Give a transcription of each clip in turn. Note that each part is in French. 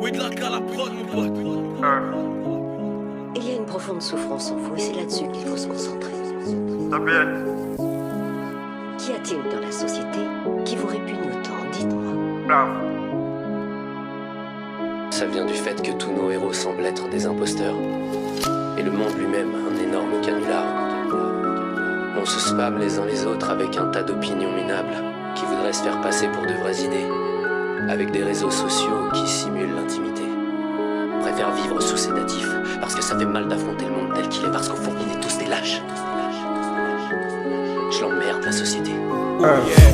Oui, de la cale à prod, mon pote. Il y a une profonde souffrance en vous et c'est là-dessus qu'il faut se concentrer. Qu'y a-t-il dans la société qui vous répugne autant? Dites-moi. Ça vient du fait que tous nos héros semblent être des imposteurs. Et le monde lui-même, un énorme canular. On se spam les uns les autres avec un tas d'opinions minables qui voudraient se faire passer pour de vraies idées. Avec des réseaux sociaux qui simulent l'intimité. On préfère vivre sous sédatif parce que ça fait mal d'affronter le monde tel qu'il est, parce qu'au fond on est tous des lâches. Je l'emmerde la société.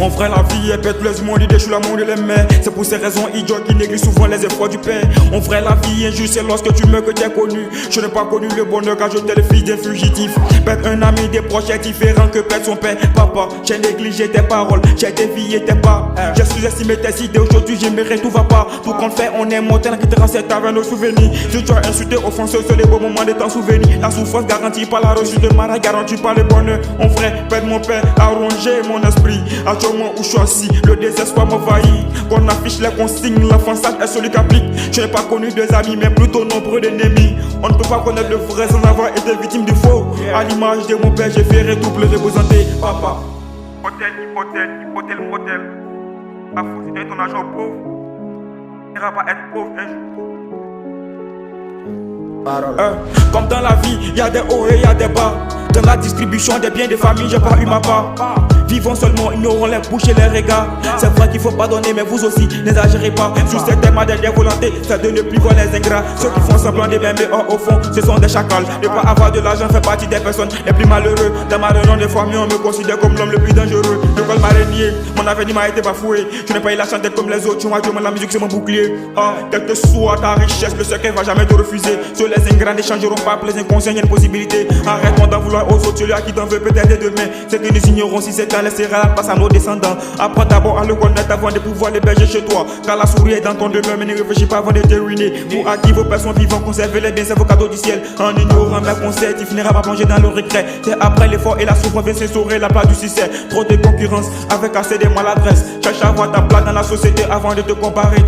On ferait la vie et pète le monde, il déchoue la monde et les mains. C'est pour ces raisons idiotes qui négligent souvent les efforts du père. On ferait la vie injuste, c'est lorsque tu meurs que t'es connu. Je n'ai pas connu le bonheur car j'étais le fils des fugitifs. Pète un ami des proches est différent que pète son père. Papa, j'ai négligé tes paroles, j'ai dévié tes pas. J'ai sous-estimé tes idées, aujourd'hui j'aimerais tout va pas. Tout qu'on fait, on est mortel, qui te renseigne avec nos souvenirs. Si tu as insulté, offensé, c'est les beaux moments de ton souvenir. La souffrance garantie par la reçue de Mara, garantie par le bonheur. On ferait pète mon père, arranger mon esprit. Actuellement où je suis assis, le désespoir m'envahit. Qu'on affiche les consignes, l'enfant sage est celui qui applique. Je n'ai pas connu des amis, mais plutôt nombreux d'ennemis. On ne peut pas connaître le vrai sans avoir été victime du faux. À l'image de mon père, j'ai fait redouble de représenter papa. Hypothèque, modèle. À force de donner ton argent pauvre, tu n'iras pas être pauvre un jour. Comme dans la vie, y a des hauts et y a des bas. Dans la distribution des biens des familles, j'ai pas eu ma part. Vivons seulement, ignorons les bouches et les regards. C'est vrai qu'il faut pardonner, mais vous aussi, n'exagérez pas. Sur cette thème des volontés, c'est de ne plus voir les ingrats. Ceux qui font semblant de bien, mais au fond, ce sont des chacals. Ne pas avoir de l'argent fait partie des personnes les plus malheureuses. Dans ma réunion de famille, on me considère comme l'homme le plus dangereux. Le col m'a renié, mon avenir m'a été bafoué. Je n'ai pas eu la chance d'être comme les autres. Tu m'as dit, la musique c'est mon bouclier. Quelle que soit ta richesse, le secret va jamais te refuser. Ceux les ingrats n'échangeront pas pour les inconscients, il y a une possibilité. Arrête-moi d'en vouloir aux autres, celui à qui t'en veux peut-être demain. C'est que nous ignorons si c'est temps, laissera la place à nos descendants. Apprends d'abord à le connaître avant de pouvoir l'héberger chez toi. Car la souris est dans ton demeure, mais ne réfléchis pas avant de te ruiner. Pour à qui vos pères sont vivants, conservez-les bien, c'est vos cadeaux du ciel. En ignorant mes conseils, tu finiras par plonger dans le regret. C'est après l'effort et la souffrance vient s'essorer la place du succès. Trop de concurrence avec assez de maladresse. Cherche à voir ta place dans la société avant de te comparer.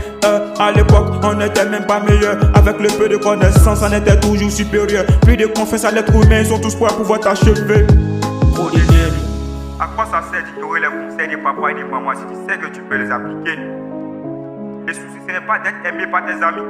À l'époque, on n'était même pas meilleur. Avec le peu de connaissances, on était toujours supérieur. Plus de confiance à l'être humain, ils sont tous pour pouvoir t'achever. Trop de À quoi ça sert d'ignorer les conseils des papas et des mamans si tu sais que tu peux les appliquer? Le souci, ce n'est pas d'être aimé par tes amis,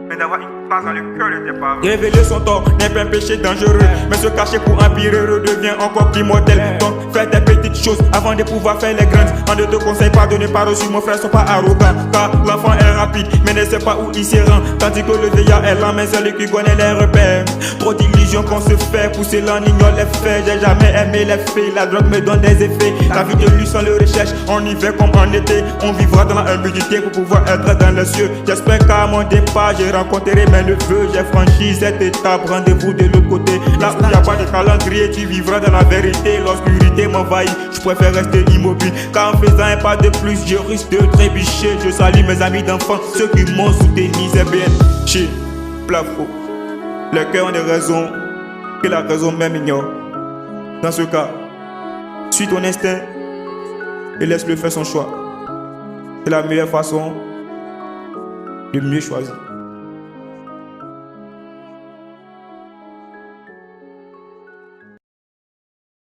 mais d'avoir une place dans le cœur de tes parents. Révéler son tort n'est pas un péché dangereux, mais se cacher pour empirer redevient encore plus mortel. Donc fais tes petites choses avant de pouvoir faire les grandes. On ne te conseille pas de ne pas reçu, mon frère, sois pas arrogant. Car l'enfant est rapide, mais ne sait pas où il se rend. Tandis que le vieillard est lent, mais celui qui connaît les repères. Trop d'illusions qu'on se fait, pousser l'on ignore les faits. J'ai jamais aimé les faits, la drogue me donne des effets. La vie de lui sans le recherche, en hiver comme en été. On vivra dans la humilité pour pouvoir être dans les cieux. J'espère qu'à mon départ, j'ai rencontré mes neveux. J'ai franchi cette étape, rendez-vous de l'autre côté. Là où il n'y a pas de calendrier, tu vivras dans la vérité. L'obscurité m'envahit, je préfère rester immobile. Car en faisant un pas de plus, je risque de trébucher. Je salue mes amis d'enfants, ceux qui m'ont soutenu. C'est bien, chez Plafo. Le cœur ont des raisons que la raison même ignore. Dans ce cas, suis ton instinct et laisse-le faire son choix. C'est la meilleure façon de mieux choisir.